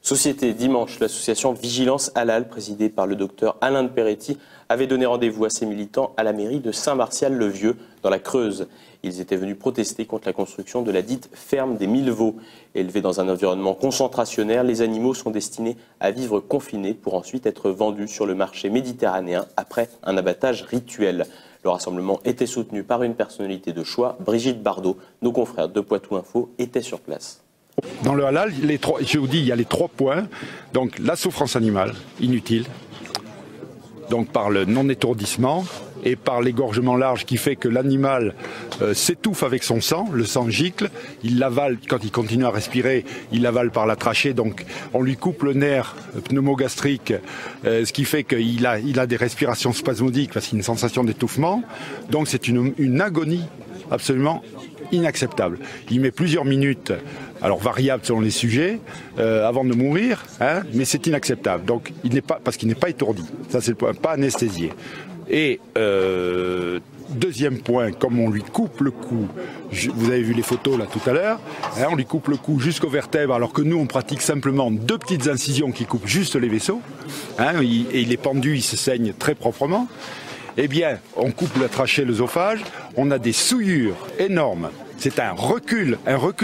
Société, dimanche, l'association Vigilance Halal, présidée par le docteur Alain de Peretti, avait donné rendez-vous à ses militants à la mairie de Saint-Martial-le-Vieux, dans la Creuse. Ils étaient venus protester contre la construction de la dite ferme des 1000 veaux. Élevés dans un environnement concentrationnaire, les animaux sont destinés à vivre confinés pour ensuite être vendus sur le marché méditerranéen après un abattage rituel. Le rassemblement était soutenu par une personnalité de choix, Brigitte Bardot. Nos confrères de Poitou Info étaient sur place. Dans le halal, je vous dis, il y a les 3 points. Donc la souffrance animale, inutile. Donc par le non-étourdissement et par l'égorgement large qui fait que l'animal s'étouffe avec son sang, le sang gicle, il l'avale, quand il continue à respirer, il l'avale par la trachée, donc on lui coupe le nerf pneumogastrique, ce qui fait qu'il a des respirations spasmodiques parce qu'il y a une sensation d'étouffement. Donc c'est une agonie absolument inacceptable. Il met plusieurs minutes, alors variables selon les sujets, avant de mourir, hein, mais c'est inacceptable. Donc parce qu'il n'est pas étourdi. Ça c'est le point, pas anesthésié. Et deuxième point, comme on lui coupe le cou, vous avez vu les photos là tout à l'heure, hein, on lui coupe le cou jusqu'aux vertèbres, alors que nous on pratique simplement 2 petites incisions qui coupent juste les vaisseaux, hein, et il est pendu, il se saigne très proprement. Eh bien, on coupe la trachée, l'œsophage, on a des souillures énormes. C'est un recul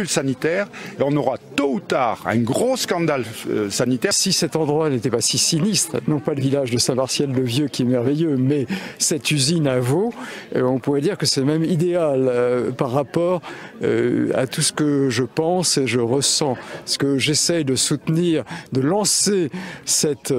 sanitaire, et on aura tôt ou tard un gros scandale sanitaire. Si cet endroit n'était pas si sinistre, non pas le village de Saint-Martial-le-Vieux qui est merveilleux, mais cette usine à veau, on pourrait dire que c'est même idéal par rapport à tout ce que je pense et je ressens. Ce que j'essaye de soutenir, de lancer cette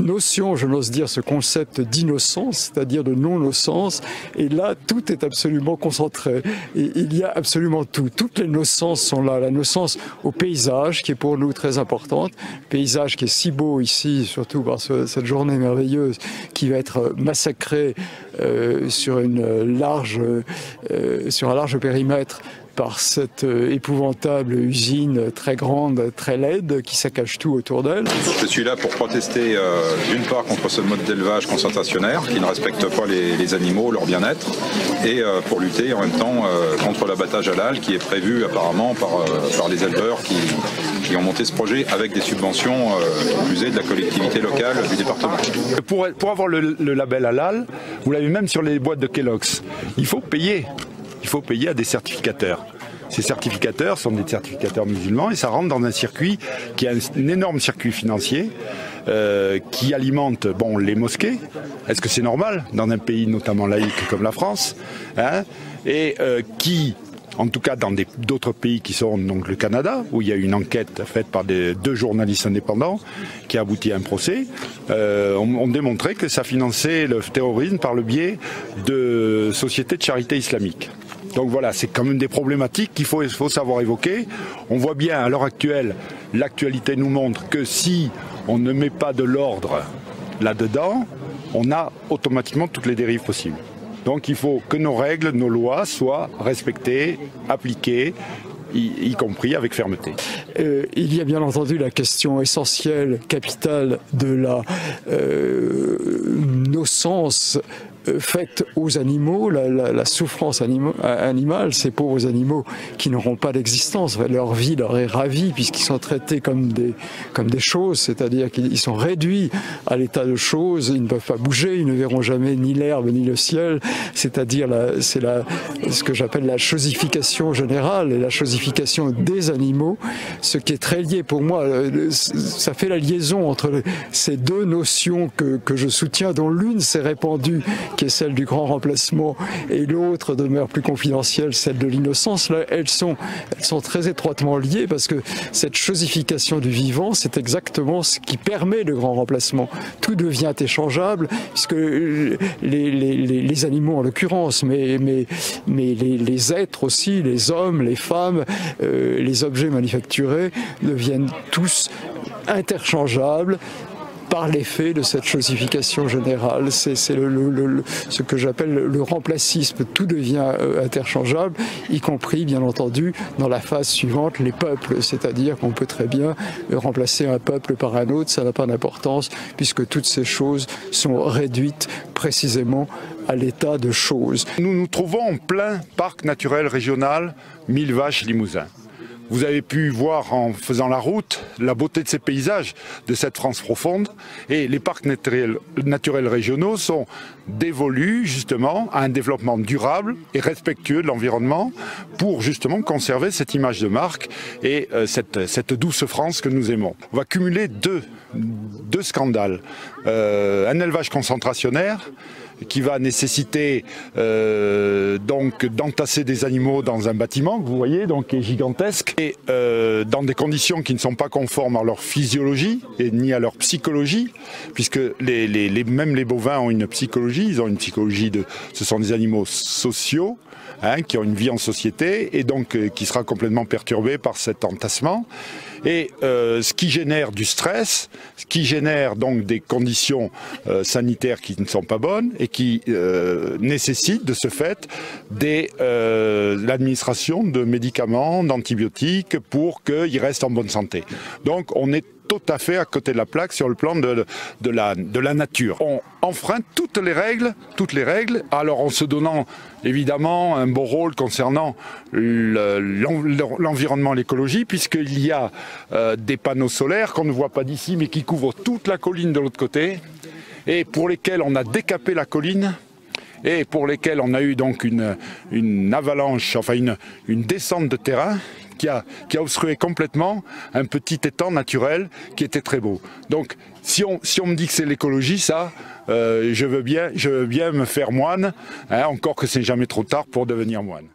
notion, je n'ose dire, ce concept d'innocence, c'est-à-dire de non-innocence, et là, tout est absolument concentré. Et il y a absolument tout. Toutes les nocences sont là. La nocence au paysage, qui est pour nous très importante. Paysage qui est si beau ici, surtout par cette journée merveilleuse, qui va être massacrée sur un large périmètre, par cette épouvantable usine très grande, très laide, qui saccage tout autour d'elle. Je suis là pour protester d'une part contre ce mode d'élevage concentrationnaire qui ne respecte pas les animaux, leur bien-être, et pour lutter en même temps contre l'abattage halal qui est prévu apparemment par les éleveurs qui ont monté ce projet avec des subventions plus de la collectivité locale du département. Pour avoir le label halal, vous l'avez même sur les boîtes de Kellogg's, il faut payer. Il faut payer à des certificateurs. Ces certificateurs sont des certificateurs musulmans et ça rentre dans un circuit qui est un énorme circuit financier qui alimente les mosquées. Est-ce que c'est normal dans un pays notamment laïque comme la France, hein, et qui, en tout cas dans d'autres pays qui sont donc le Canada, où il y a une enquête faite par 2 journalistes indépendants qui a abouti à un procès, ont démontré que ça finançait le terrorisme par le biais de sociétés de charité islamique. Donc voilà, c'est quand même des problématiques qu'il faut savoir évoquer. On voit bien à l'heure actuelle, l'actualité nous montre que si on ne met pas de l'ordre là-dedans, on a automatiquement toutes les dérives possibles. Donc il faut que nos règles, nos lois soient respectées, appliquées, y compris avec fermeté. Il y a bien entendu la question essentielle, capitale de la nocence faite aux animaux, la souffrance animale, ces pauvres animaux qui n'auront pas d'existence. Leur vie leur est ravie puisqu'ils sont traités comme des choses, c'est-à-dire qu'ils sont réduits à l'état de choses, ils ne peuvent pas bouger, ils ne verront jamais ni l'herbe ni le ciel, c'est-à-dire ce que j'appelle la chosification générale et la chosification des animaux, ce qui est très lié pour moi, ça fait la liaison entre ces 2 notions que je soutiens, dont l'une s'est répandue, qui est celle du grand remplacement, et l'autre demeure plus confidentielle, celle de l'innocence. Là, elles sont très étroitement liées parce que cette chosification du vivant, c'est exactement ce qui permet le grand remplacement. Tout devient échangeable, puisque les animaux en l'occurrence, mais les êtres aussi, les hommes, les femmes, les objets manufacturés deviennent tous interchangeables par l'effet de cette chosification générale. C'est ce que j'appelle le remplacisme. Tout devient interchangeable, y compris, bien entendu, dans la phase suivante, les peuples. C'est-à-dire qu'on peut très bien remplacer un peuple par un autre, ça n'a pas d'importance, puisque toutes ces choses sont réduites précisément à l'état de choses. Nous nous trouvons en plein parc naturel régional 1000 Vaches Limousin. Vous avez pu voir en faisant la route la beauté de ces paysages, de cette France profonde. Et les parcs naturels régionaux sont dévolus justement à un développement durable et respectueux de l'environnement pour justement conserver cette image de marque et cette douce France que nous aimons. On va cumuler deux scandales. Un élevage concentrationnaire qui va nécessiter donc d'entasser des animaux dans un bâtiment que vous voyez, donc qui est gigantesque, et dans des conditions qui ne sont pas conformes à leur physiologie et ni à leur psychologie, puisque même les bovins ont une psychologie, ils ont une psychologie ce sont des animaux sociaux, qui ont une vie en société et donc qui sera complètement perturbée par cet entassement. Et ce qui génère du stress, ce qui génère donc des conditions sanitaires qui ne sont pas bonnes et qui nécessitent de ce fait l'administration de médicaments, d'antibiotiques pour qu'ils restent en bonne santé. Donc on est tout à fait à côté de la plaque sur le plan de la nature. On enfreint toutes les règles, alors en se donnant évidemment un beau rôle concernant l'environnement et l'écologie, puisqu'il y a des panneaux solaires qu'on ne voit pas d'ici, mais qui couvrent toute la colline de l'autre côté, et pour lesquels on a décapé la colline, et pour lesquels on a eu donc une avalanche, enfin une descente de terrain, qui a obstrué complètement un petit étang naturel qui était très beau. Donc si on me dit que c'est l'écologie, ça, je veux bien me faire moine, encore que c'est jamais trop tard pour devenir moine.